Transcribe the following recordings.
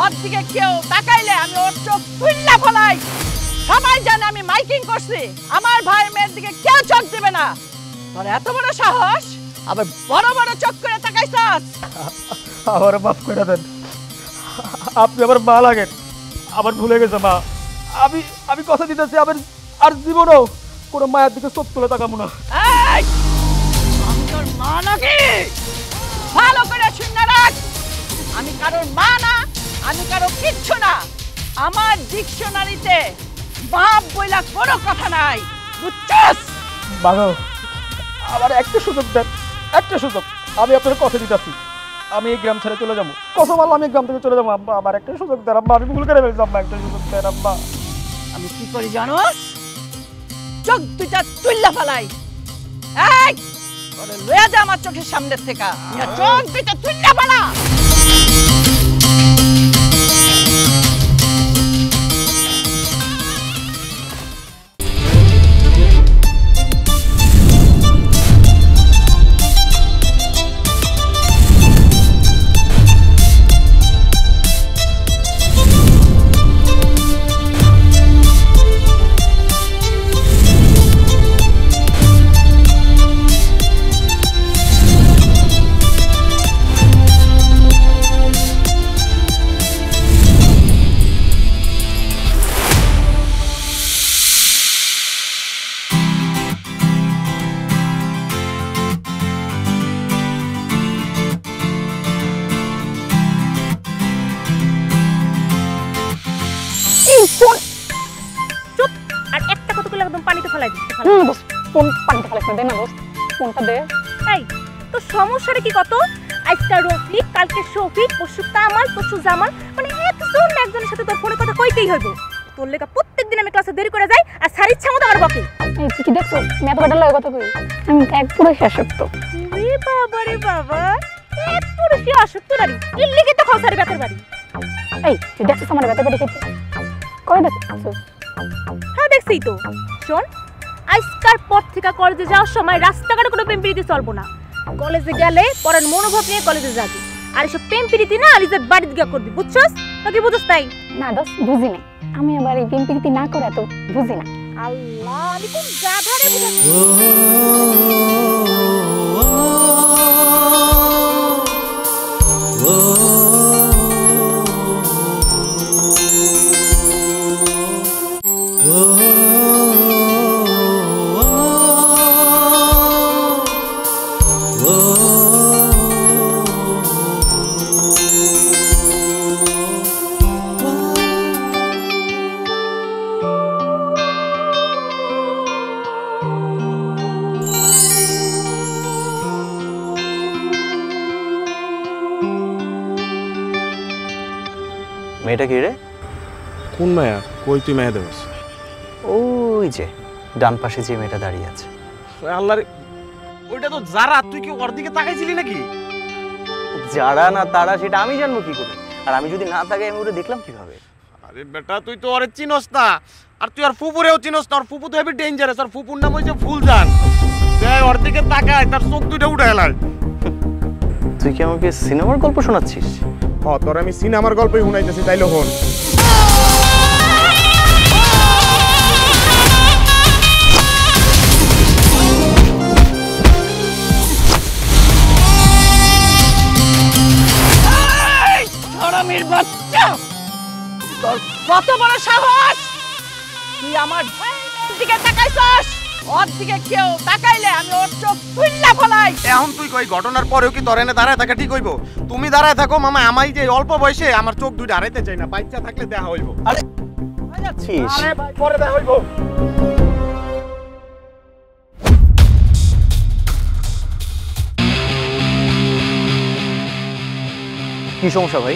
ওর দিকে কেউ তাকাইলে আমি ওর চোখ তুইল্লা ফলাই। সবাই জানে আমি মাইকিং করছি, আমার ভাই মেয়ের দিকে কেউ চোখ দেবে না। তোর এত বড় সাহস, আবার বড় বড় চোখ করে তাকাইছস। আমার মাফ করে দেন, আপনি আমার মা লাগেন, আমার ভুলে গেছে মা। আমি আমি কথা দিতেছি আমি আর জীবনও কোনো মায়ের দিকে চোখ তুলে তাকাবো না। এই, আমি তোর মা নাকি? ভালো করে শুনে রাখ, আমি কারোর মা না, আমি কারো কিচ্ছু না। আমার ডিকশনারিতে বাপ বইলা কোনো কথা নাই, বুঝছস? বাবা আমার একটা সুযোগ দেন, একটা সুযোগ। আমি আপনার কথা দিতেছি, আমি এই গ্রাম ছেড়ে চলে যাবো। কসম আল্লাহ আমি গ্রাম থেকে চলে যাবো আব্বা, আমার একটা সুযোগ দেন আব্বা, আমি ভুল করে ফেলছি আব্বা, একটা সুযোগ দেন আব্বা। আমি কি করি জানোস? চোখ দুইটা তুইল্লা ফেলাই। এই, ওরে লয়ে যা আমার চোখের সামনের থেকে, চোখ দুইটা তুইল্লা ফেলা। সমস্যাটা কি কত? আজকে রফিক, কালকে শফিক, পরশু কামাল, পরশু জামাল, মানে একজন না একজনের সাথে তোর ফোনে কথা কইতেই হইব। তোর লেখা প্রত্যেকদিন আমি ক্লাসে দেরি করে যাই আর স্যার ইচ্ছা মতো আমার বকে। এই তুই কি দেখছো মেয়ে তো বেটার লাগে কথা কই, আমি এক পুরো আসক্ত। রে বাবা রে বাবা, এক পুরুষই আসক্ত নারী, এর লিগে তো খসারি বেতের বাড়ি। এই তুই দেখছিস আমার বেতের বাড়ি খেতে কই দেখছিস? হ্যাঁ দেখছি তো। শোন, আজকার পর থেকে কলেজে যাওয়ার সময় রাস্তাঘাটে কোনো প্রেম প্রীতি চলবো না। কলেজে গেলে পড়ার মনোভাব নিয়ে কলেজে যাবি, আর এসব প্রেম প্রীতি না নিজের বাড়িতে গিয়ে করবি, বুঝছস নাকি? বুঝছস তাই? না দোস বুঝি না, আমি আবার এই প্রেম প্রীতি না করে তো বুঝি না। আল্লাহ, আমি কোন গাধারে বুঝাচ্ছি। মেয়েটা কি রে? কোন মায়া? কই তুই মায়া দেবস? ওই যে ডান পাশে যে মেয়েটা দাঁড়িয়ে আছে। আল্লাহ রে, ওইটা তো যারা। তুই কি ওর দিকে তাকাইছিলি নাকি? যারা না তারা সেটা আমি জানবো কি করে? আর আমি যদি না তাকাই আমি ওরে দেখলাম কিভাবে? আরে বেটা, তুই তো ওরে চিনস না, আর তুই আর ফুপুরেও চিনস না। আর ফুপু তো হেবি ডেঞ্জারাস, আর ফুপুর নাম হইছে ফুলজান। দেখ ওর দিকে তাকায়, তার চোখ দুইটা উঠে এলায়। তুই কি আমাকে সিনেমার গল্প শোনাচ্ছিস? তোর আমি সিনেমার গল্পই শুনাইতেছি, তাইলে হন। হারামির বাচ্চা, তোর কত বড় সাহস! তুই আমার ভাইয়ের দিকে তাকাইছস? ওর দিকে কেউ তাকাইলে আমি ওর চোখ তুইল্লা ফলাই। এখন তুই কই ঘটনার পরেও কি তোর এনে দাঁড়ায় থাকা ঠিক হইব? তুমি দাঁড়ায় থাকো মামা, আমাই যে অল্প বয়সে আমার চোখ দুইটা হারাইতে চাই না। বাচ্চা থাকলে দেখা হইব। আরে যাচ্ছিস? আরে ভাই, পরে দেখা হইব। কি সমস্যা ভাই?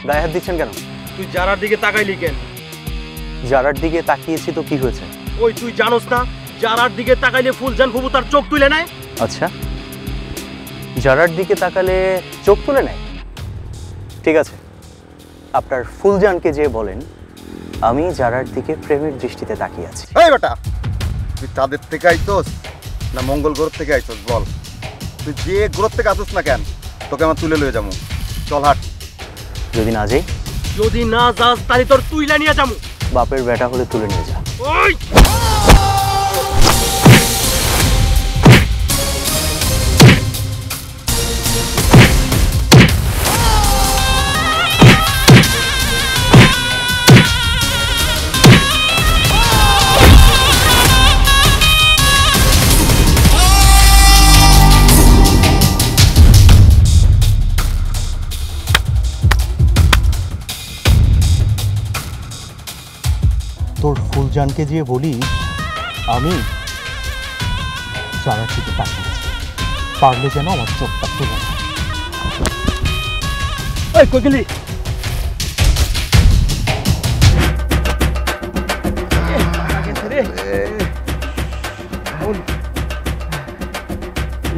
গায়ে হাত দিচ্ছেন কেন? তুই যারার দিকে তাকাইলি কেন? যারার দিকে তাকিয়েছি তো কি হয়েছে? ওই তুই জানোস না, যারার দিকে তাকাইলে ফুলজান ফুপু তার চোখ তুলে নেয়? আচ্ছা, যারার দিকে তাকালে চোখ তুলে নেয়? ঠিক আছে, আপনার ফুলজানকে যে বলেন আমি যারার দিকে প্রেমের দৃষ্টিতে তাকিয়ে আছি। এই বেটা, তুই চাঁদের থেকে আইতোস না মঙ্গল গ্রহ থেকে আইতোস বল? তুই যে গ্রহ থেকে আসোস না কেন, তোকে আমার তুলে লয়ে যাবো। চল হাট। যদি না যাই? যদি না যাস তাহলে তোর তুইলা নিয়ে যাবো। বাপের বেটা হলে তুলে নিয়ে যা। ওই তোর ফুলজানকে দিয়ে বলি আমি জারার দিকে তাকিয়েছি, পারলে যেন আমার চোখটা খুলে না। ওই কই গেলি?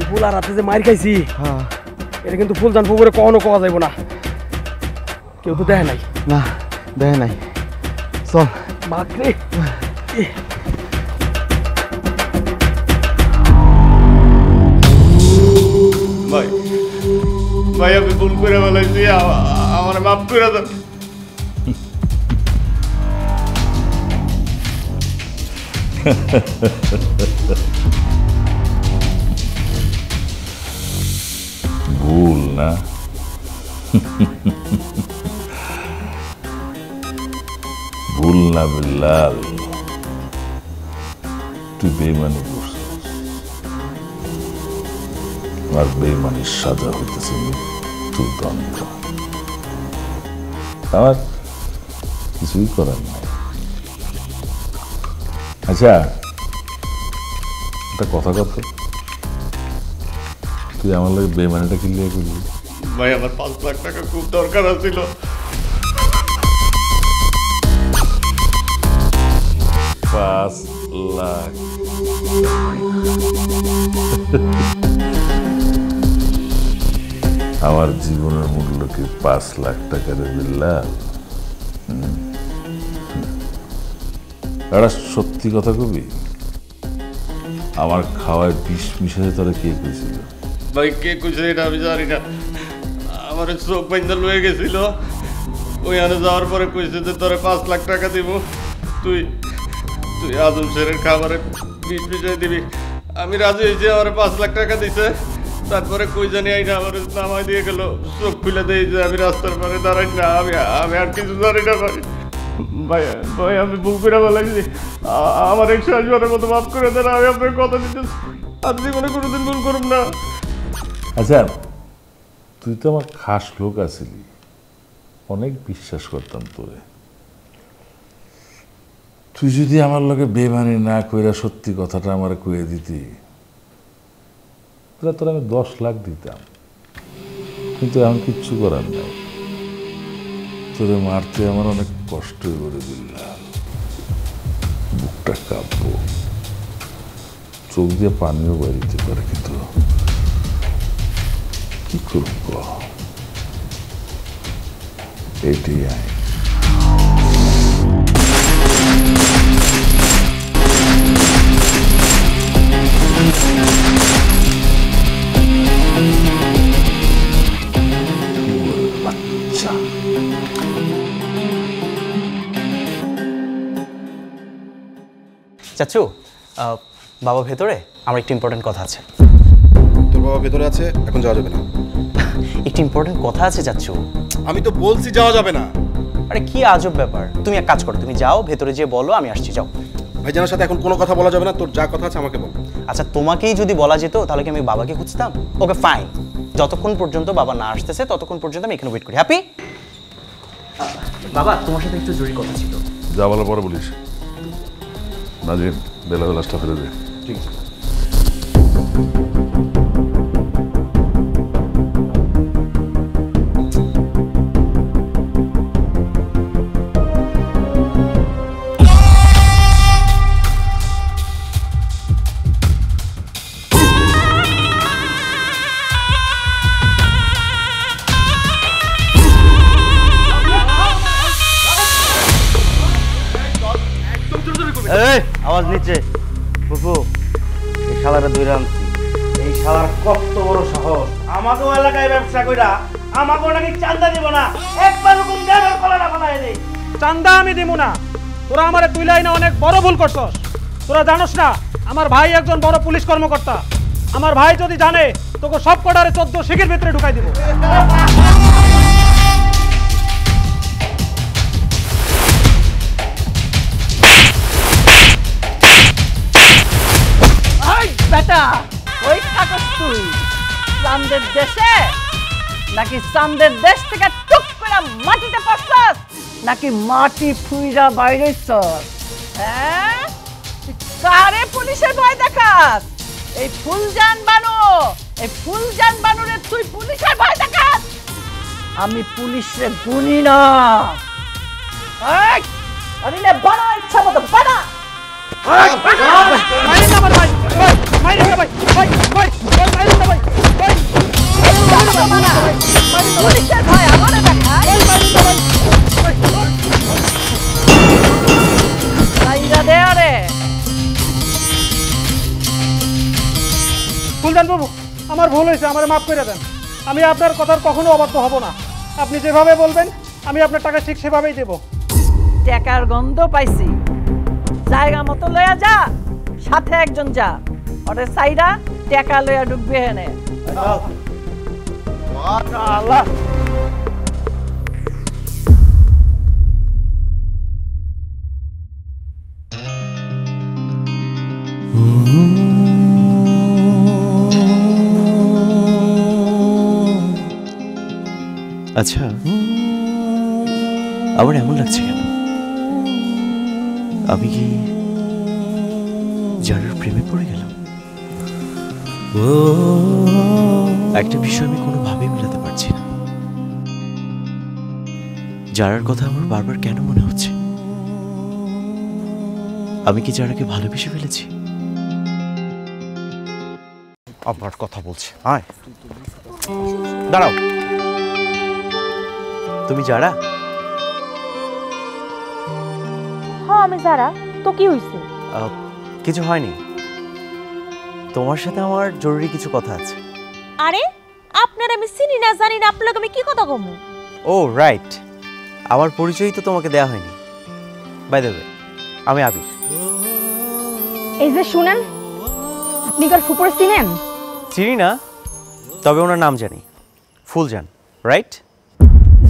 ফুল আর রাতে যে মার খাইছি, এটা কিন্তু ফুলজান পুকুরে কখনো কোয়া যাইব না। কেউ তো দেখে নাই। না দেখে নাই, চল। বাকরে ভাই ভাই আমি ভুল করে বলেছি, আমার মাফ করে দেন। ভুল না, ভুল না বিল্লাল, তুই বেইমানি করছিস। আর বেইমানির সাজা হইতেছে মৃত্যুর দণ্ড। আমার কিছুই করার নাই। আচ্ছা একটা কথা কত, তুই আমার লাগে বেইমানিটা ক্লিয়ার করলি? ভাই আমার 5 লাখ টাকা খুব দরকার ছিল। 5 লাখ? আমার জীবনের মূল্য কি 5 লাখ টাকা রে বিল্লাল? একটা সত্যি কথা কবি, আমার খাওয়ায় বিষ মিশাতে তোরা কে কইছিল? ভাই কে কইছে এটা আমি জানি না, আমার চোখ বাইন্দা লয়ে গেছিল। ওইখানে যাওয়ার পরে কইছে যে তোরে 5 লাখ টাকা দিব, তুই তুই আজম শেরের খাবারে বিষ মিশাই দিবি। আমি রাজি হয়েছি, আমার 5 লাখ টাকা দিছে। তারপরে কই জানি আইনা আমার নামাই দিয়ে গেল, চোখ খুলে দেই যে আমি রাস্তার পারে দাঁড়াই না। আমি আর কিছু জানি না ভাই। ভাই ভাই আমি ভুল করে বলেছি, আমার 100 জনের মতো মাফ করে দেন। আমি আপনার কথা দিতেছি, আর জীবনে কোনোদিন ভুল করব না। আচ্ছা তুই তো আমার খাস লোক আছিলি, অনেক বিশ্বাস করতাম তোরে। তুই যদি আমার লগে বেমানি না কইরা সত্যি কথাটা আমার কইয়ে দিতি, তোরা তোর আমি 10 লাখ দিতাম। কিন্তু এখন কিচ্ছু করার নাই, তোরে মারতে আমার অনেক কষ্ট করে দিলাম। বুকটা কাঁপবো, চোখ দিয়ে পানিও বেরিতে পারে, কিন্তু কি করব? এটাই আইন। বাচ্চা চাচু, বাবা ভেতরে, আমার একটা ইম্পর্টেন্ট কথা আছে। তোর বাবা ভেতরে আছে, এখন যাওয়া যাবে না। একটা ইম্পর্টেন্ট কথা আছে চাচু। আমি তো বলছি যাওয়া যাবে না। আরে কি আজব ব্যাপার, তুমি এক কাজ করো, তুমি যাও ভেতরে যেয়ে বলো আমি আসছি, যাও। ভাইজানের সাথে এখন কোনো কথা বলা যাবে না, তোর যা কথা আছে আমাকে বল। আচ্ছা তোমাকেই যদি বলা যেত তাহলে কি আমি বাবাকে খুঁজতাম? ওকে ফাইন, যতক্ষণ পর্যন্ত বাবা না আসতেছে ততক্ষণ পর্যন্ত আমি এখানে ওয়েট করি। হ্যাপি? বাবা তোমার সাথে একটু জরুরি কথা ছিল। যা বলার পরে বলিস। নাজিম বেলা বেলাসটা ফেলে দে। ঠিক আছে। আওয়াজ নিচে। ফুফু এই শালারে ধরে আনছি। এই শালার কত বড় সাহস, আমাকেও এলাকায় ব্যবসা কইরা আমাকে নাকি চান্দা দিব না, একবার হুকুম দেন ওর কলাটা ফেলাই দেই। চান্দা আমি দিব না, তোরা আমারে তুই লাইনে অনেক বড় ভুল করছস। তোরা জানোস না আমার ভাই একজন বড় পুলিশ কর্মকর্তা। আমার ভাই যদি জানে তোকে সব কটারে 14 শিখের ভিতরে ঢুকাই দিব। বেটা ওই থাকস তুই চাঁদের দেশে নাকি চাঁদের দেশ থেকে টুক করে মাটিতে পড়ছস নাকি মাটি ফুইরা বাইরেছস? হ্যাঁ কারে পুলিশের ভয় দেখাস? এই ফুলজান বানু, এই ফুলজান বানুরে তুই পুলিশের ভয় দেখাস? আমি পুলিশে গুনি না। এই আমি না বানা ইচ্ছা মতো বানা। পুলিশের ভয় আমারে দেখায়? ফুলজান বাবু, আমার ভুল হয়েছে, আমার মাফ করে দেন। আমি আপনার কথার কখনো অবাধ্য হব না। আপনি যেভাবে বলবেন আমি আপনার টাকা ঠিক সেভাবেই দেব। টাকার গন্ধ পাইছি, জায়গা মতো লয়া যা, সাথে একজন যা, ওরে সাইরা টাকা লয়া ঢুকবে এনে। আল্লাহ আচ্ছা, আমার এমন লাগছে কেন? আমি কি জারার প্রেমে পড়ে গেলাম? একটা বিষয় আমি কোনোভাবেই মেলাতে পারছি না। জারার কথা আমার বারবার কেন মনে হচ্ছে? আমি কি জারাকে ভালোবেসে ফেলেছি? আবার কথা বলছে, আয় দাঁড়াও। তুমি জারা? হ্যাঁ আমি যারা। তো কি হইছে? কিছু হয়নি, তোমার সাথে আমার জরুরি কিছু কথা আছে। আরে আপনার আমি চিনি না জানি না, আপনাকে আমি কি কথা কমু? ও রাইট, আমার পরিচয় তো তোমাকে দেয়া হয়নি। বাই দ্য ওয়ে, আমি আবির। এই যে শুনেন, আপনি কার ফুপুর চিনেন? চিনি না, তবে ওনার নাম জানি, ফুলজান, রাইট?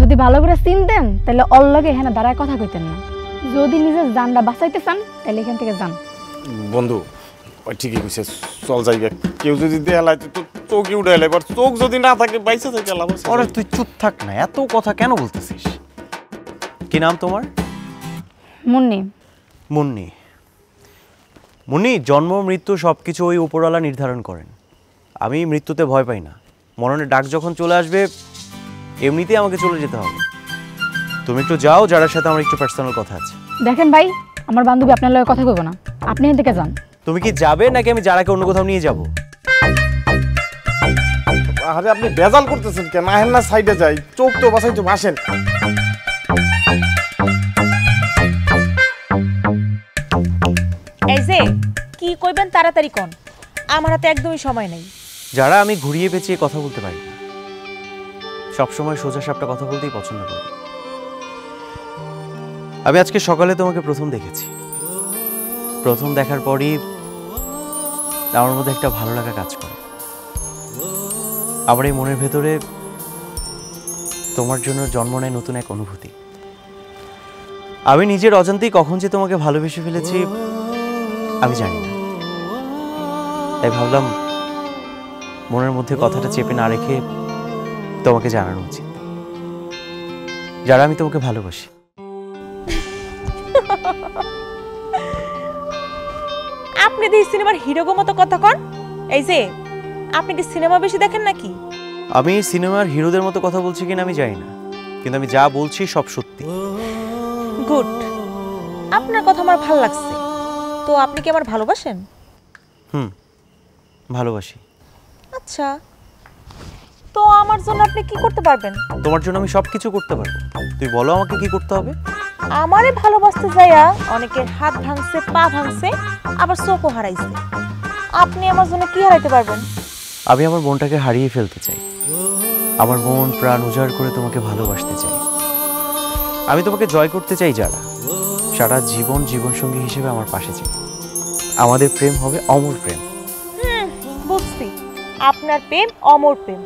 যদি ভালো করে চিনতেন তাহলে ওর লগে এখানে দাঁড়ায় কথা কইতেন না। যদি নিজের জানটা বাঁচাইতে চান তাহলে এখান থেকে যান। বন্ধু ওই ঠিকই কইছে, চল যাইবে। কেউ যদি দেখালাই তো চোখই উঠে এলে, এবার চোখ যদি না থাকে বাইসে থেকে লাভ আছে। আরে তুই চুপ থাক না, এত কথা কেন বলতেছিস? কি নাম তোমার? মুন্নি। মুন্নি। মুন্নি, জন্ম মৃত্যু সব কিছু ওই উপরওয়ালা নির্ধারণ করেন। আমি মৃত্যুতে ভয় পাই না। মরণের ডাক যখন চলে আসবে এমনিতেই আমাকে চলে যেতে হবে। তুমি একটু যাও, যারার সাথে আমার একটু পার্সোনাল কথা আছে। দেখেন ভাই, আমার বান্ধবী আপনার লগে কথা কইব না, আপনি এখান থেকে যান। তুমি কি যাবে নাকি আমি যারাকে অন্য কোথাও নিয়ে যাব? আরে আপনি বেজাল করতেছেন কেন? আহেন না সাইডে যাই, চোখ তো বাসাই তো ভাসেন। এই যে কি কইবেন তাড়াতাড়ি কোন, আমার হাতে একদমই সময় নেই। যারা আমি ঘুরিয়ে পেঁচিয়ে কথা বলতে পারি না, সবসময় সোজা সাপটা কথা বলতেই পছন্দ করি। আমি আজকে সকালে তোমাকে প্রথম দেখেছি। প্রথম দেখার পরই আমার মধ্যে একটা ভালো লাগা কাজ করে। আমার এই মনের ভেতরে তোমার জন্য জন্ম নেয় নতুন এক অনুভূতি। আমি নিজের অজান্তেই কখন যে তোমাকে ভালোবেসে ফেলেছি আমি জানি না। তাই ভাবলাম মনের মধ্যে কথাটা চেপে না রেখে তোমাকে জানানো উচিত। যারা আমি তোমাকে ভালোবাসি। আপনি দেখি সিনেমার হিরোগো মতো কথা কন। এই যে আপনি কি সিনেমা বেশি দেখেন নাকি? আমি সিনেমার হিরোদের মতো কথা বলছি কিনা আমি জানি না, কিন্তু আমি যা বলছি সব সত্যি। গুড, আপনার কথা আমার ভালো লাগছে। তো আপনি কি আমার ভালোবাসেন? ভালোবাসি। আচ্ছা, তো আমার জন্য আপনি কি করতে পারবেন? তোমার জন্য আমি সবকিছু করতে পারবো। তুই বলো আমাকে কি করতে হবে? আমারে ভালোবাসতে যাইয়া অনেকের হাত ভাঙছে, পা ভাঙছে, আবার চোখও হারাইছে। আপনি আমার জন্য কি হারাইতে পারবেন? আমি আমার মনটাকে হারিয়ে ফেলতে চাই। আমার মন প্রাণ উজাড় করে তোমাকে ভালোবাসতে চাই। আমি তোমাকে জয় করতে চাই যারা, সারা জীবন জীবনসঙ্গী হিসেবে আমার পাশে চাই। আমাদের প্রেম হবে অমর প্রেম। বুঝছি আপনার প্রেম অমর প্রেম,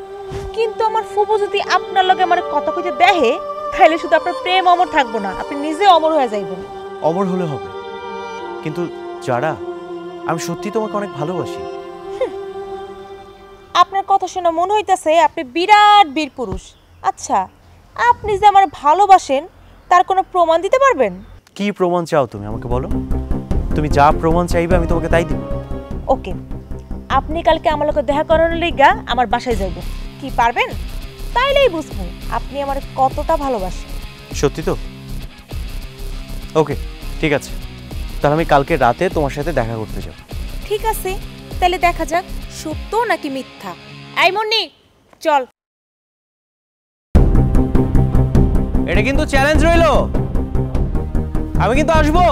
কিন্তু আমার ফুপু যদি আপনার লগে আমার কথা কইতে দেহে তাহলে শুধু আপনার প্রেম অমর থাকবো না, আপনি নিজে অমর হয়ে যাইবেন। অমর হলে হবে, কিন্তু যারা আমি সত্যি তোমাকে অনেক ভালোবাসি। আপনার কথা শুনে মনে হইতাছে আপনি বিরাট বীর পুরুষ। আচ্ছা, আপনি যে আমার ভালোবাসেন তার কোনো প্রমাণ দিতে পারবেন? কি প্রমাণ চাও তুমি আমাকে বলো? তুমি যা প্রমাণ চাইবে আমি তোমাকে তাই দিব। ওকে, আপনি কালকে আমার লোকে দেখা করানোর লিগা আমার বাসায় যাইবেন, কি পারবেন? তাইলেই বুঝবো আপনি আমার কতটা ভালোবাসেন। সত্যি তো? ওকে, ঠিক আছে, তাহলে আমি কালকে রাতে তোমার সাথে দেখা করতে যাব। ঠিক আছে, তাহলে দেখা যাক সত্য নাকি মিথ্যা। এই মুন্নি, চল। এটা কিন্তু চ্যালেঞ্জ রইলো, আমি কিন্তু আসবো।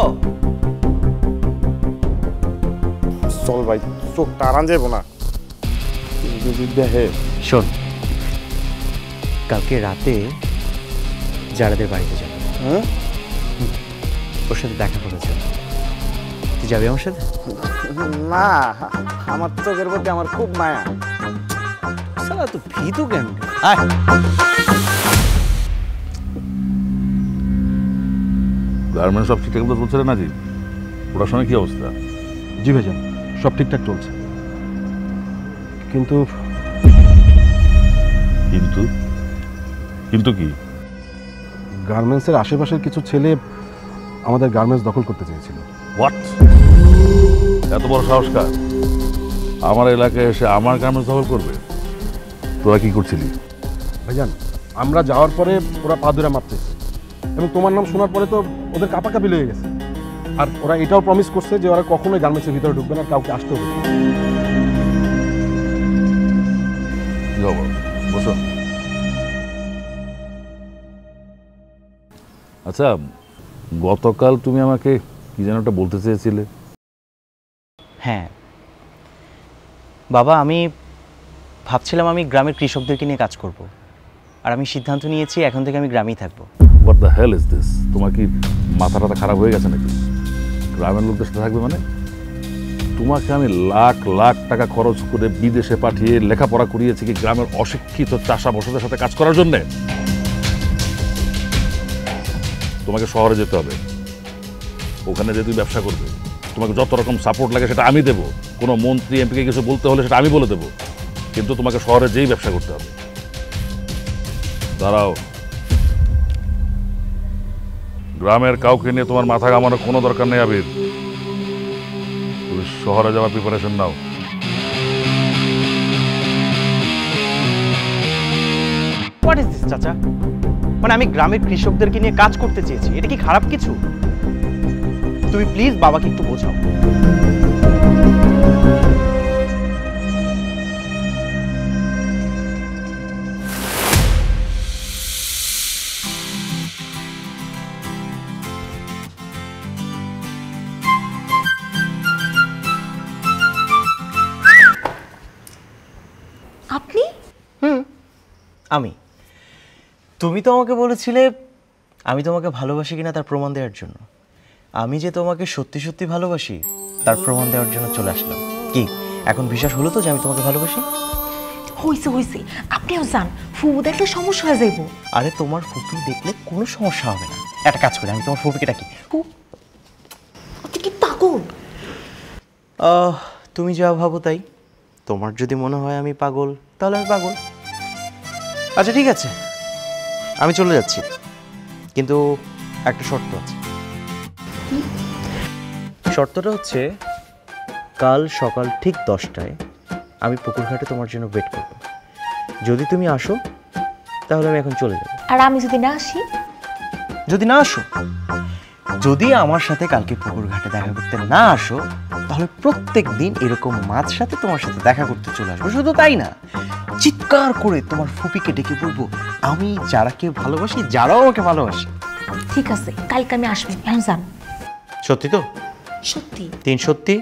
চল ভাই, চোখ টারান যাবো না যদি দেখে। শোন, কালকে রাতে যারাদের বাড়িতে যাবে, হ্যাঁ ওর সাথে দেখা করে যাবে। তুই যাবি আমার সাথে? না, আমার চোখের প্রতি আমার খুব মায়া। সালা তুই ভীতু কেন? গার্মেন্টস সব ঠিকঠাক মতো চলছে না জি? পড়াশোনার কি অবস্থা? জি ভাইজান, সব ঠিকঠাক চলছে, কিন্তু কিন্তু কিন্তু কি? গার্মেন্টসের আশেপাশের কিছু ছেলে আমাদের গার্মেন্টস দখল করতে চেয়েছিল। হোয়াট? এত বড় সাহস কার? আমার এলাকায় এসে আমার গার্মেন্টস দখল করবে? তোরা কি করছিলি? ভাইজান, আমরা যাওয়ার পরে ওরা পা ধরে মাপতেছে এবং তোমার নাম শোনার পরে তো ওদের কাঁপাকাঁপি লেগে গেছে। আর ওরা এটাও প্রমিস করছে যে ওরা কখনোই গার্মেন্টসের ভিতরে ঢুকবে না, কাউকে আসতে হবে না। বসো। আচ্ছা, গতকাল তুমি আমাকে কি যেন একটা বলতে চেয়েছিলে? হ্যাঁ বাবা, আমি ভাবছিলাম আমি গ্রামের কৃষকদেরকে নিয়ে কাজ করব, আর আমি সিদ্ধান্ত নিয়েছি এখন থেকে আমি গ্রামেই থাকবো। What the hell is this? তোমার কি মাথাটা খারাপ হয়ে গেছে নাকি? গ্রামের লোকদের সাথে থাকবে মানে? তোমাকে আমি লাখ লাখ টাকা খরচ করে বিদেশে পাঠিয়ে লেখাপড়া করিয়েছি কি গ্রামের অশিক্ষিত চাষা বসদের সাথে কাজ করার জন্যে? তোমাকে শহরে যেতে হবে, ওখানে যে তুমি ব্যবসা করবে, তোমাকে যত রকম সাপোর্ট লাগে সেটা আমি দেবো। কোনো মন্ত্রী এমপিকে কিছু বলতে হলে সেটা আমি বলে দেবো, কিন্তু তোমাকে শহরে যেই ব্যবসা করতে হবে। দাঁড়াও, গ্রামের কাউকে নিয়ে তোমার মাথা ঘামানোর কোনো দরকার নেই আবির। তুমি শহরে যাওয়ার preparation now. What is this চাচা? মানে আমি গ্রামের কৃষকদেরকে নিয়ে কাজ করতে চেয়েছি, এটা কি খারাপ কিছু? তুমি প্লিজ বাবাকে একটু বোঝাও। আপনি? আমি? তুমি তো আমাকে বলেছিলে আমি তোমাকে ভালোবাসি কিনা তার প্রমাণ দেওয়ার জন্য। আমি যে তোমাকে সত্যি সত্যি ভালোবাসি তার প্রমাণ দেওয়ার জন্য চলে আসলাম। কি এখন বিশ্বাস হলো তো যে আমি তোমাকে ভালোবাসি? হইছে হইছে, আপনিও যান, ফুপু দেখলে সমস্যা হয়ে যাইব। আরে তোমার ফুপি দেখলে কোনো সমস্যা হবে না। একটা কাজ করি, আমি তোমার ফুপিকে ডাকি। আপনি কি পাগল? তুমি যা ভাবো তাই। তোমার যদি মনে হয় আমি পাগল তাহলে আমি পাগল। আচ্ছা ঠিক আছে, আমি চলে যাচ্ছি, কিন্তু একটা শর্ত আছে। শর্তটা হচ্ছে কাল সকাল ঠিক 10টায় আমি পুকুরঘাটে তোমার জন্য ওয়েট করব। যদি তুমি আসো তাহলে আমি এখন চলে যাব। আর আমি যদি না আসি? যদি না আসো, যদি আমার সাথে কালকে পুকুরঘাটে দেখা করতে না আসো, তাহলে প্রত্যেক দিন এরকম মাছ সাথে তোমার সাথে দেখা করতে চলে আসবো। শুধু তাই না, চিৎকার করে তোমার ফুপিকে ডেকে বলবো আমি যারাকে ভালোবাসি, যারাও আমাকে ভালোবাসে। ঠিক আছে, কালকে আমি আসবো। এখন যান। সত্যি তো? সত্যি। 3 সত্যি?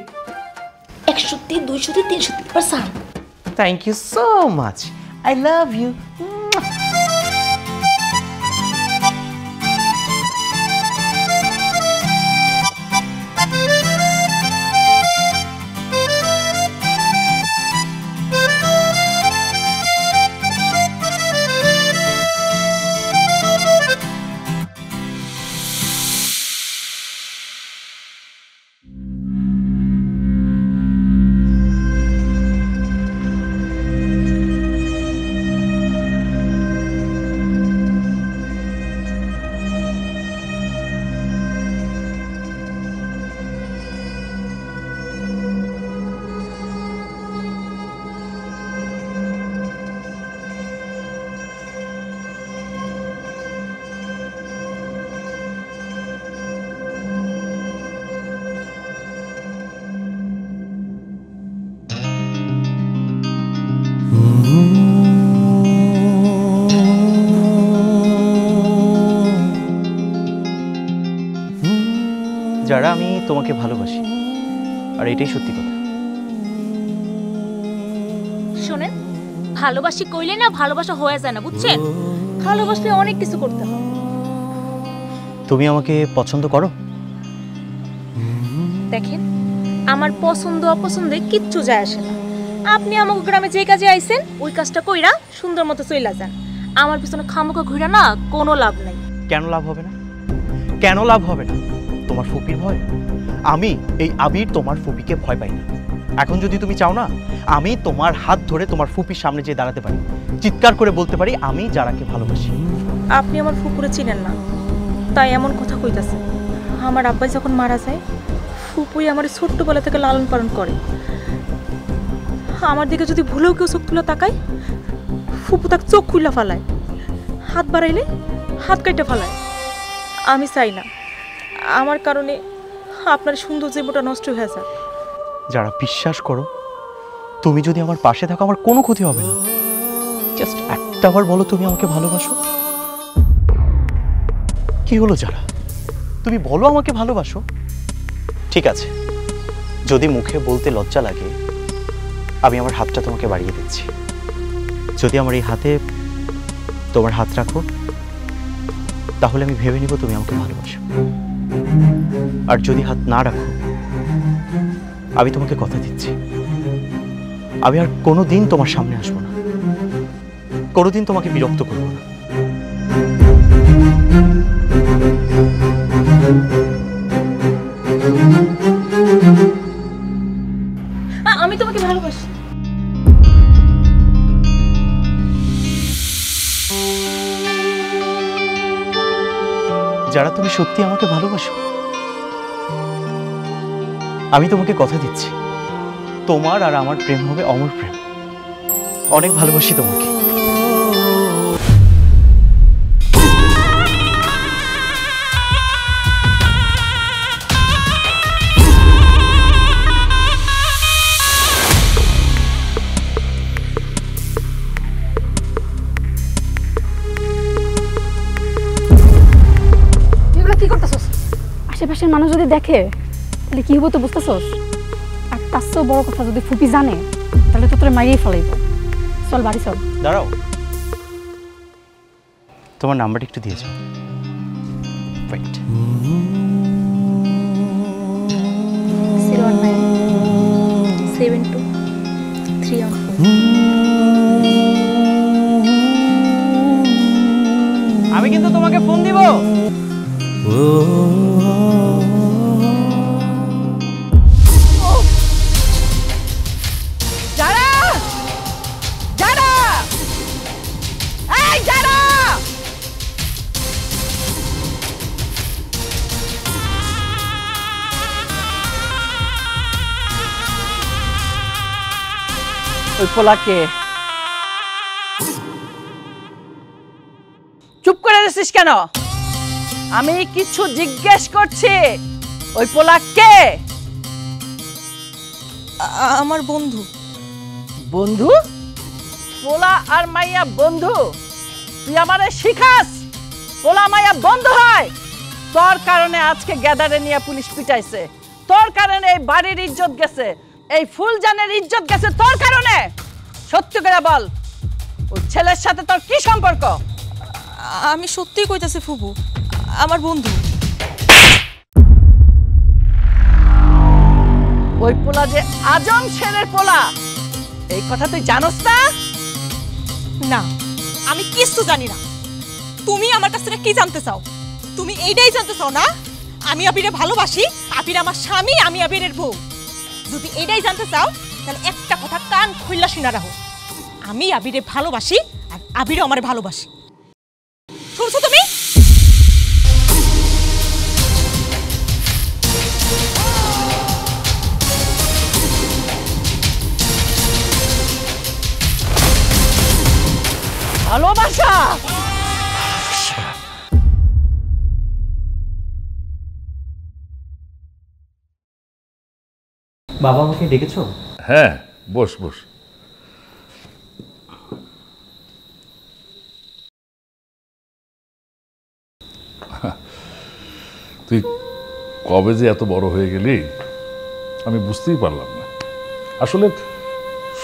1 সত্যি, 2 সত্যি, 3 সত্যি। বাস যান। Thank you so much, I love you. যারা আমি তোমাকে ভালোবাসি, আর এটাই সত্যি কথা। শোনেন, ভালোবাসি কইলে না ভালোবাসা হয়ে যায় না, বুঝছেন? ভালোবাসলে অনেক কিছু করতে হয়। তুমি আমাকে পছন্দ করো? দেখেন, আমার পছন্দ অপছন্দে কিচ্ছু যায় আসে না। আপনি আমাকে গ্রামে যে কাজে আইছেন ওই কাজটা কইরা সুন্দর মতো চইলা যান। আমার পিছনে খামোখা ঘুরা না কোনো লাভ নাই। কেন লাভ হবে না? কেন লাভ হবে না? তোমার ফুপির ভয়? আমি এই আবির তোমার ফুপিকে ভয় পাই না। এখন যদি তুমি চাও না, আমি তোমার হাত ধরে তোমার ফুপির সামনে যেয়ে দাঁড়াতে পারি, চিৎকার করে বলতে পারি আমি যারাকে ভালোবাসি। আপনি আমার ফুপুরে চিনেন না, তাই এমন কথা কইতাছে। আমার আব্বাই যখন মারা যায়, ফুপুই আমার ছোট্টবেলা থেকে লালন পালন করে। আমার দিকে যদি ভুলেও কেউ চোখ তুলে তাকায়, ফুপু তাকে চোখ খুলে ফালায়, হাত বাড়াইলে হাত কাইটে ফালায়। আমি চাই না আমার কারণে আপনার সুন্দর জীবনটা নষ্ট হয়ে যাক। যারা বিশ্বাস করো, তুমি যদি আমার পাশে থাকো আমার কোনো ক্ষতি হবে না। জাস্ট একটাবার বলো তুমি আমাকে ভালোবাসো। কি হলো যারা, তুমি বলো আমাকে ভালোবাসো। ঠিক আছে, যদি মুখে বলতে লজ্জা লাগে, আমি আমার হাতটা তোমাকে বাড়িয়ে দিচ্ছি। যদি আমার এই হাতে তোমার হাত রাখো, তাহলে আমি ভেবে নিব তুমি আমাকে ভালোবাসো। আর যদি হাত না রাখো, আমি তোমাকে কথা দিচ্ছি, আমি আর কোনোদিন তোমার সামনে আসবো না, কোনোদিন তোমাকে বিরক্ত করবো না। আমি তোমাকে ভালোবাসি। যারা তুমি সত্যি আমাকে ভালোবাসো, আমি তোমাকে কথা দিচ্ছি, তোমার আর আমার প্রেম হবে অমর প্রেম। অনেক ভালোবাসি তোমাকে। এগুলো কি করতেছস? আশেপাশের মানুষ যদি দেখে তাহলে কি হবো তো বুঝতেছস? আর তার চেয়েও বড় কথা, যদি ফুপি জানে তাহলে তো তোরে মারিয়ে ফেলাইব। চল বাড়ি চল। দাঁড়াও, তোমার নাম্বারটা একটু দিয়েছ। ওয়েট, 0197234। আমি কিন্তু তোমাকে ফোন দিব। যারা যারা এই যারা, ওই পোলাকে চুপ করে দিছিস কেন? আমি কিছু জিজ্ঞেস করছি। ওই পোলা কে? আমার বন্ধু। বন্ধু? পোলা আর মাইয়া বন্ধু? তুই আমারে শিখাস পোলা মাইয়া বন্ধু হয়? তোর কারণে আজকে গ্যাদারে নিয়ে পুলিশ পিটাইছে, তোর কারণে এই বাড়ির ইজ্জত গেছে, এই ফুলজানের ইজ্জত গেছে তোর কারণে। সত্যি করে বল, ওই ছেলের সাথে তোর কি সম্পর্ক? আমি সত্যিই কইতাছি ফুবু, আমার বন্ধু। ওই পোলা যে আজম শেরের পোলা, এই কথা তুই জানোস না? না, আমি কিছু জানি না। তুমি আমার কাছ থেকে কি জানতে চাও? তুমি এইটাই জানতে চাও না আমি আবিরে ভালোবাসি, আবির আমার স্বামী, আমি আবিরের বউ? যদি এইটাই জানতে চাও তাহলে একটা কথা কান খুইলা শুনা রাখো, আমি আবিরে ভালোবাসি আর আবিরও আমারে ভালোবাসি। শুনছো তুমি? ভালোবাসা? বাবা আমাকে ডেকেছো? হ্যাঁ, বস বস। তুই কবে যে এত বড় হয়ে গেলি আমি বুঝতেই পারলাম না। আসলে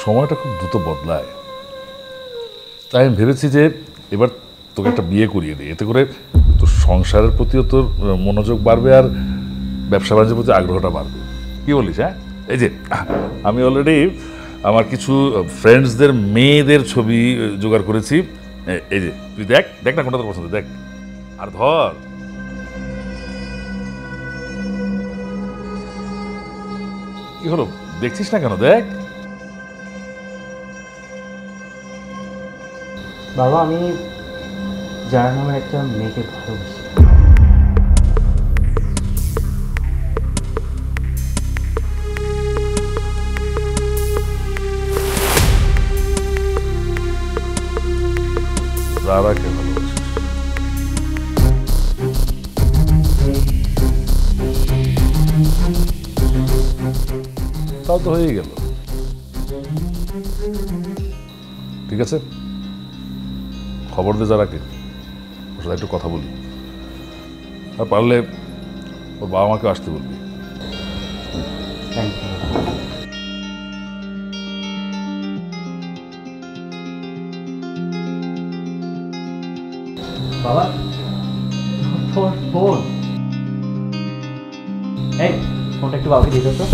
সময়টা খুব দ্রুত বদলায়। তাই আমি ভেবেছি যে এবার তোকে একটা বিয়ে করিয়ে দিই, এতে করে তোর সংসারের প্রতিও তোর মনোযোগ বাড়বে আর ব্যবসা বাণিজ্যের প্রতি আগ্রহটা বাড়বে। কি বলিস? হ্যাঁ, এই যে আমি অলরেডি আমার কিছু ফ্রেন্ডসদের মেয়েদের ছবি জোগাড় করেছি। এই যে তুই দেখ দেখ না কোনটা তোর পছন্দ, দেখ আর ধর। কি হলো, দেখছিস না কেন? দেখ। বাবা, আমি যার নামের একটা মেয়েকে ভালোবাসি। যারাকে ভালোবাসিস। তাও তো হয়ে গেল। ঠিক আছে, খবর দে যারাকে, ওর সাথে একটু কথা বলি, আর পারলে ওর বাবা মাকে আসতে বলবি। থ্যাংক ইউ বাবা। তোর ফোন, এই ফোনটা একটু বাবাকে দিয়ে দাও তো।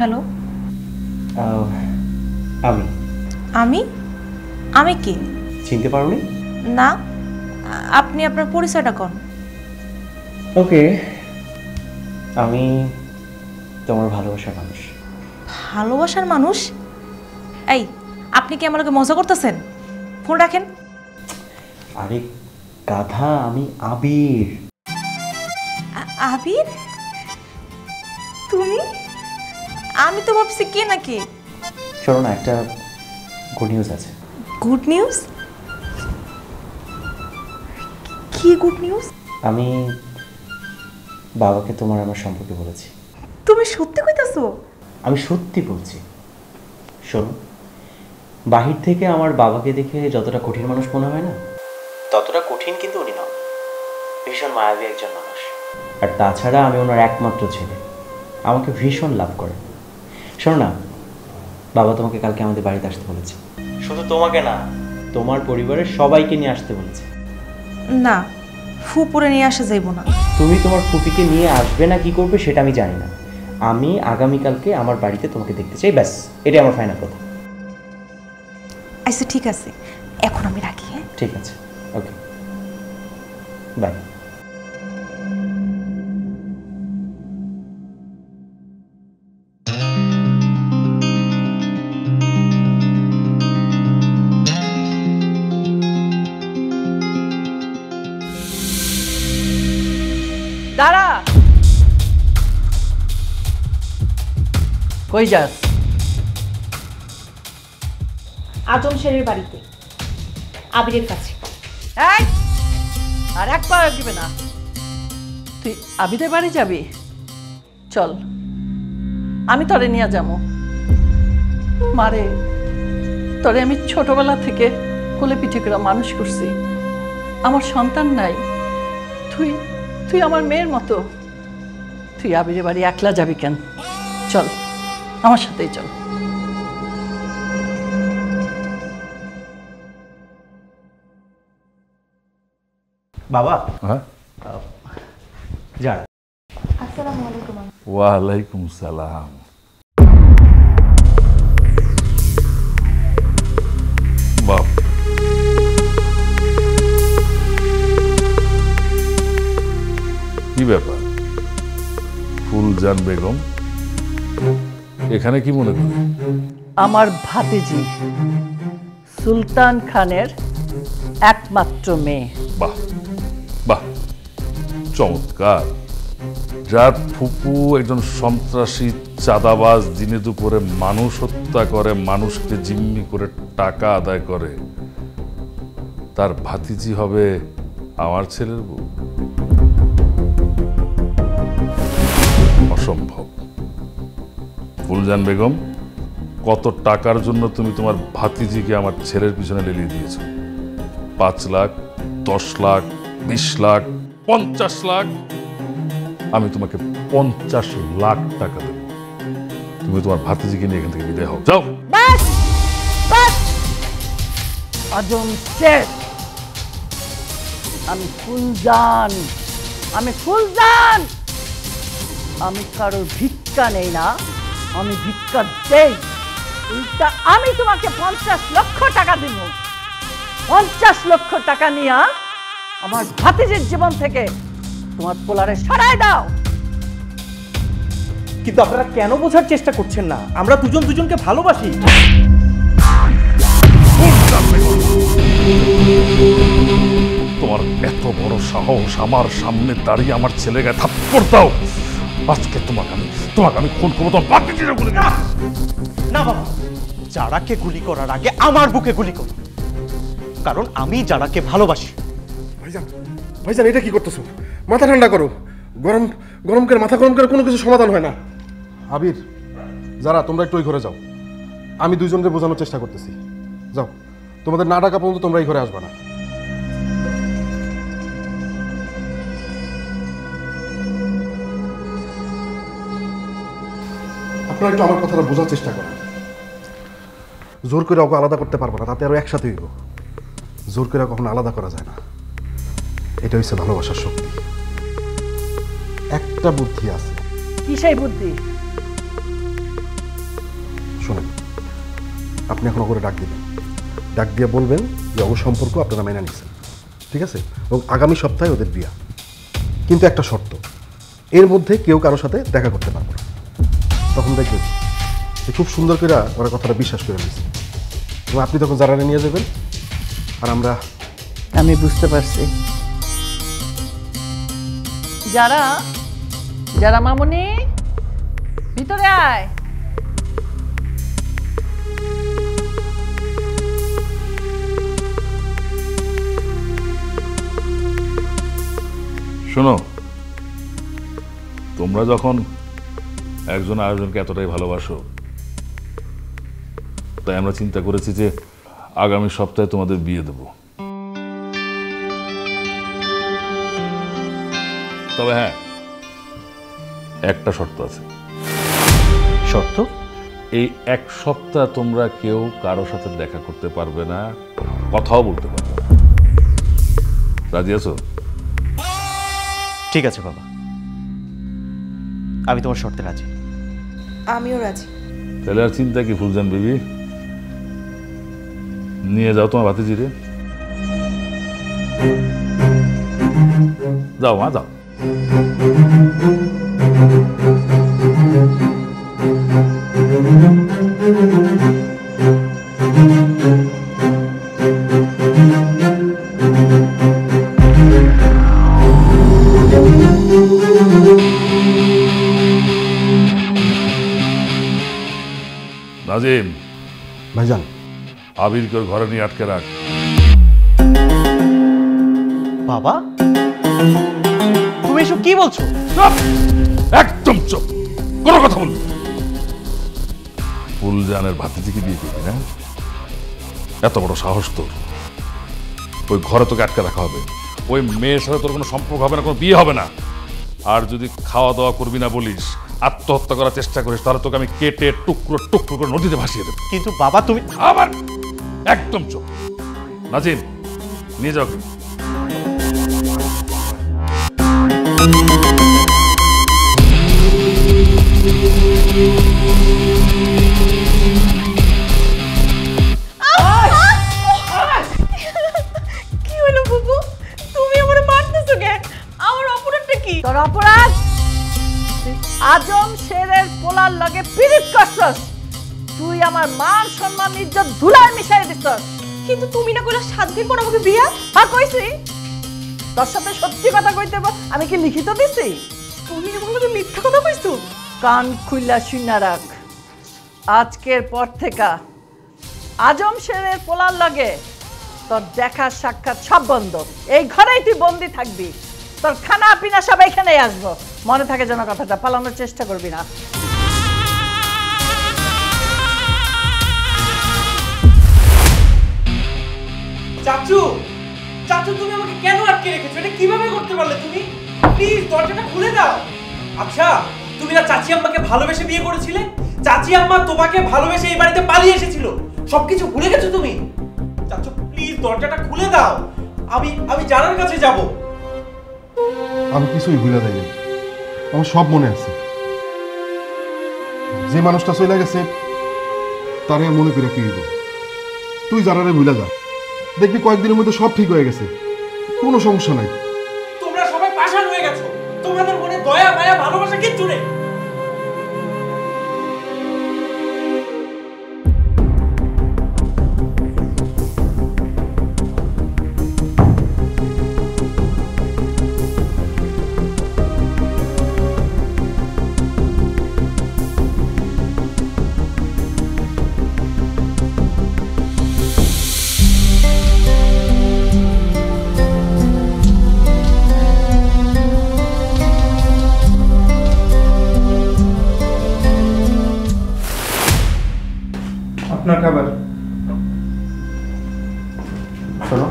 হ্যালো, আমি আমি আমি কি চিনতে পারোনি? না, আপনি আপনার পরিচয়টা কোন? ওকে, আমি তোমার ভালোবাসার মানুষ। ভালোবাসার মানুষ? এই, আপনি কি আমাকে মজা করতেছেন? ফোন রাখেন। আরে গাধা, আমি আবির। আবির? তুমি? আমি তো ভাবছি কে নাকি। শোনো না, একটা গুড নিউজ আছে। Good news? কি গুড নিউজ? আমি বাবাকে তোমার আমার সম্পর্কে বলেছি। তুমি সত্যি কইতাছো? আমি সত্যি বলছি। শোনো, বাহির থেকে আমার বাবাকে দেখে যতটা কঠিন মানুষ মনে হয় না, ততটা কঠিন কিন্তু উনি নন। ভীষণ মায়াবী একজন মানুষ। আর তাছাড়া আমি ওনার একমাত্র ছেলে, আমাকে ভীষণ লাভ করে। শোনো না, বাবা তোমাকে কালকে আমাদের বাড়িতে আসতে বলেছে। শুধু তোমাকে না, তোমার পরিবারের সবাইকে নিয়ে আসতে বলেছে। না, ফুপুরে নিয়ে আসা যাইব না। তুমি তোমার ফুপিকে নিয়ে আসবে না কি করবে সেটা আমি জানি না। আমি আগামীকালকে আমার বাড়িতে তোমাকে দেখতে চাই, ব্যাস, এটাই আমার ফাইনাল কথা। আচ্ছা ঠিক আছে, এখন আমি রাখি। হ্যাঁ ঠিক আছে, ওকে, বাই। দাঁড়া, কই যাস? আজম শেরের বাড়িতে, আবিরের কাছে। এই, আর একবার দিবে না। তুই আবিদের বাড়ি যাবি? চল, আমি তোরে নিয়ে যাবো। মারে, তোরে আমি ছোটবেলা থেকে কোলে পিঠে করে মানুষ করছি। আমার সন্তান নাই, তুই তুই আমার মেয়ের মতো। তুই আবিরের বাড়ি একলা যাবি কেন? চল, আমার সাথেই চল। বাবা, হ্যাঁ, যারা আসসালামু আলাইকুম। ওয়ালাইকুম সালাম। বাপ, কি ব্যাপার? ফুলজান বেগম এখানে কি মনে করে? আমার ভাতিজি সুলতান খানের একমাত্র মেয়ে। বাহ বাহ, চমৎকার। যার ফুপু একজন সন্ত্রাসী চাঁদাবাজ, দিনে দুপুরে মানুষ হত্যা করে, মানুষকে জিম্মি করে টাকা আদায় করে, তার ভাতিজি হবে আমার ছেলের বউ? অসম্ভব। ফুলজান বেগম, কত টাকার জন্য তুমি তোমার ভাতিজিকে আমার ছেলের পিছনে লেলিয়ে দিয়েছো? 5 লাখ, 10 লাখ, 20 লাখ, 50 লাখ? আমি তোমাকে 50 লাখ টাকা দেব, তুমি তোমার ভাতিজিকে নিয়ে এখান থেকে বিদায় হও। যাও। বাস বাস, আজম শেখ। আমি ফুলজান, আমি ফুলজান। আমি কারোর ভিক্ষা নেই না, আমি ভিক্ষা দেই। উল্টা আমি তোমাকে 50 লক্ষ টাকা দিব। 50 লক্ষ টাকা নিয়ে আমার ভাতিজির জীবন থেকে তোমার পোলারে সরাই দাও। কিন্তু আপনারা কেন বোঝার চেষ্টা করছেন না? আমরা দুজন দুজনকে ভালোবাসি। তোমার এত বড় সাহস, আমার সামনে দাঁড়িয়ে আমার ছেলেকে থাপ্পড় দাও? আজকে তোমাকে আমি খুন করবো, তোমার ভাতিজির গুলি করব। না বাবা, যারাকে গুলি করার আগে আমার বুকে গুলি করো, কারণ আমি যারাকে ভালোবাসি। ভাইজান, ভাইজান এটা কি করতেছো? মাথা ঠান্ডা করো। গরম গরম করে মাথা গরম করে কোনো কিছু সমাধান হয় না। আবির, যারা তোমরা একটু ওই ঘরে যাও, আমি দুইজনকে বোঝানোর চেষ্টা করতেছি। যাও, তোমাদের না ডাকা পর্যন্ত তোমরা এই ঘরে আসবে না। আপনারা একটু আমার কথাটা বোঝার চেষ্টা করেন। জোর করে ওকে আলাদা করতে পারবো না, তাতে আরো একসাথে হইব। জোর করে কখনো আলাদা করা যায় না। এটা হচ্ছে ভালোবাসার শক্তি। একটা বুদ্ধি আছে। কি সেই বুদ্ধি? শোনেন, আপনি এখন ওকে ডাক দিবেন, ডাক দিয়ে বলবেন যে ও সম্পর্ক আপনারা মেনে নিচ্ছেন, ঠিক আছে? এবং আগামী সপ্তাহে ওদের বিয়া, কিন্তু একটা শর্ত, এর মধ্যে কেউ কারোর সাথে দেখা করতে পারবে না। তখন দেখবেন যে খুব সুন্দর করে ওরা কথাটা বিশ্বাস করে নিয়েছে, এবং আপনি তখন যারা নিয়ে যাবেন, আর আমরা। আমি বুঝতে পারছি। যারা যারা মামুনি, ভিতরে আয়। শোনো, তোমরা যখন একজন আরেকজনকে এতটাই ভালোবাসো, তাই আমরা চিন্তা করেছি যে আগামী সপ্তাহে তোমাদের বিয়ে দেব। তবে হ্যাঁ, একটা শর্ত আছে। শর্ত? এই 1 সপ্তাহ তোমরা কেউ কারোর সাথে দেখা করতে পারবে না, কথাও বলতে পারবে না। রাজি আছো? ঠিক আছে বাবা, আমি তোমার শর্তে রাজি। আমিও রাজি। তাহলে আর চিন্তা কি ফুলজান বিবি, নিয়ে যাও তোমার ভাতিজিরে। যাও মা, যাও। নাজিম, ভাইজান, আবিরকে ওর ঘরে নিয়ে আটকে রাখ। বাবা, তুমি এসব কি বলছো? চুপ, একদম চুপ, কোনো কথা বলবি না। ফুলজানের ভাতিজিকে বিয়ে করবি না? এত বড় সাহস তোর? ওই ঘরে তোকে আটকে রাখা হবে। ওই মেয়ের সাথে তোর কোনো সম্পর্ক হবে না, কোনো বিয়ে হবে না। আর যদি খাওয়া দাওয়া করবি না বলিস, আত্মহত্যা করার চেষ্টা করিস, তাহলে তোকে আমি কেটে টুকরো টুকরো করে নদীতে ভাসিয়ে দেবো। কিন্তু বাবা তুমি। আবার একদম চুপ। নাজিম, নিয়ে যাও। কি হলো বুবু? তুমি আমারে মারতেছো কেন? আমার অপরাধটা কি? তোর অপরাধ, তুই আজম শেরের পোলার লগে পিরিত করছস। তুই আমার মান সম্মান ইজ্জত ধুলায় মিশাই দিছস। কিন্তু তুমি না কইলা 7 দিন পর আমাকে বিয়া। আর কইছি তোর সাথে সত্যি কথা কইতে আমি কি লিখিত দিছি? তুমি আমার লগে মিথ্যা কথা কইছো? কান খুইলা শুনা রাখ, আজকের পর থেকে আজম শেরের পোলার লাগে তোর দেখা সাক্ষাৎ সব বন্ধ। এই ঘরেই তুই বন্দি থাকবি, তোর খানা পিনা সব এখানেই আসবো। মনে থাকে যেন কথাটা, পালানোর চেষ্টা করবি না। চাচু, চাচু তুমি আমাকে কেন আটকে রেখেছো? এটা কিভাবে করতে পারলে তুমি? প্লিজ দরজাটা খুলে দাও। আচ্ছা, তুমি না চাচি আম্মাকে ভালোবেসে বিয়ে করেছিলে? চাচি আম্মা তোমাকে ভালোবেসে এই বাড়িতে পালিয়ে এসেছিল, সবকিছু ভুলে গেছো তুমি? চাচু প্লিজ দরজাটা খুলে দাও, আমি জানার কাছে যাব। আমি কিছুই ভুলে যাইনি, আমার সব মনে আছে। যে মানুষটা চলে গেছে তারে আর মনে করে কি হইব? তুই জানারে ভুলে যা, দেখবি কয়েকদিনের মধ্যে সব ঠিক হয়ে গেছে, কোনো সমস্যা নাই। তোমরা সবাই পাষাণ হয়ে গেছো, তোমাদের মনে দয়া মায়া ভালোবাসা কিচ্ছু নেই। আপনার খাবার। শোনো,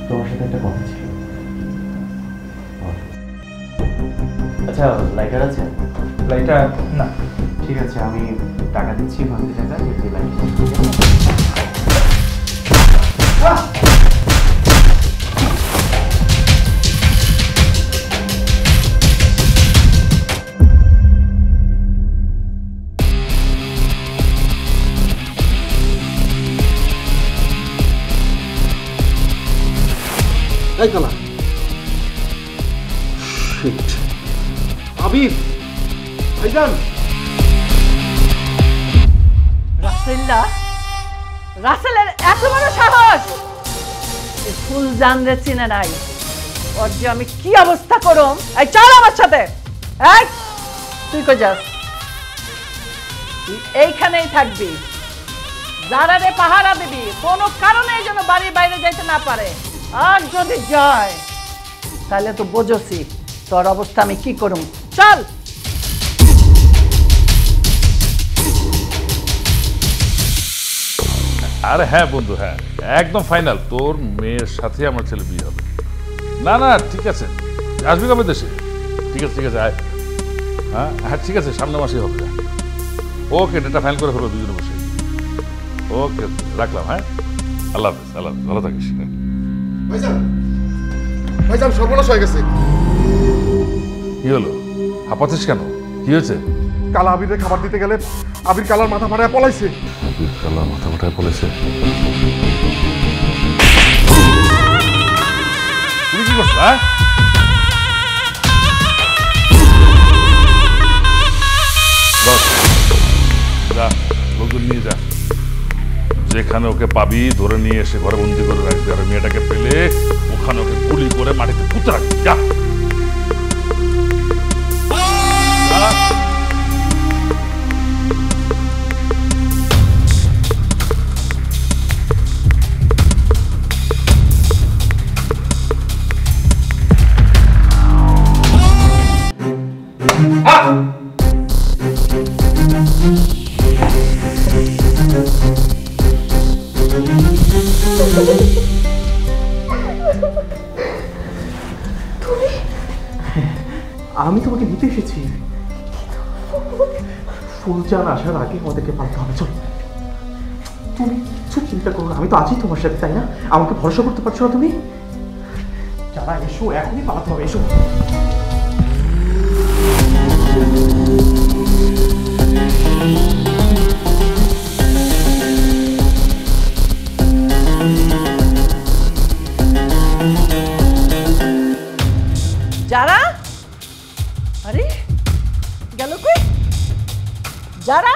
তোমার সাথে একটা কথা ছিল। আচ্ছা, লাইটার আছে? লাইটার না। ঠিক আছে, আমি টাকা দিচ্ছি, 50 টাকা, যে লাইটার। এই কালা শিট, আবির ভাইজান। রাসেলের এত বড় সাহস! এই ফুল জানরে চিনে নাই, ওর যে আমি কি অবস্থা করুম। এই চল আমার সাথে। এই তুই কই যাস? তুই এইখানেই থাকবি, যারারে পাহারা দিবি, কোনো কারণে যেন বাড়ির বাইরে যাইতে না পারে। আর যদি যায় তাহলে তো বোঝছি তোর অবস্থা আমি কি করুম। চল। আরে হ্যাঁ বন্ধু, হ্যাঁ একদম ফাইনাল, তোর মেয়ের সাথে আমার ছেলে বিয়ে হবে। না না ঠিক আছে, আসবি কবে দেশে? ঠিক আছে ঠিক আছে, আয়। হ্যাঁ হ্যাঁ ঠিক আছে, সামনের মাসেই হবে। ওকে, ডেটটা ফাইনাল করে ফেলো দুজনে বসে। ওকে, রাখলাম। হ্যাঁ, আল্লাহ হাফেজ। আল্লাহ হাফেজ, ভালো থাকিস। ভাইজান, ভাইজান সর্বনাশ হয়ে গেছে। কি হলো? হাঁপাচ্ছিস কেন? কি হয়েছে? কালা আবিরে খাবার দিতে গেলে আবির কালার মাথা ফাটায় পলাইছে। আবির কালার মাথা ফাটায় পলাইছে? তুমি কি করছো? হ্যাঁ, যা, লোকজন নিয়ে যা, যেখানে ওকে পাবি ধরে নিয়ে এসে ঘরে বন্দি করে রাখবি। আর মেয়েটাকে পেলে ওখানে ওকে গুলি করে মাটিতে পুঁতে রাখবি। যা। আমি তোমাকে নিতে এসেছি। ফুলজান আসার আগে আমাদেরকে পালতে হবে। চল, তুমি কিছু চিন্তা করো না, আমি তো আছি তোমার সাথে, তাই না? আমাকে ভরসা করতে পারছো না তুমি? যারা, এসো, এখনই পালাতে হবে, এসো। যারা, আরে গেল কই? যারা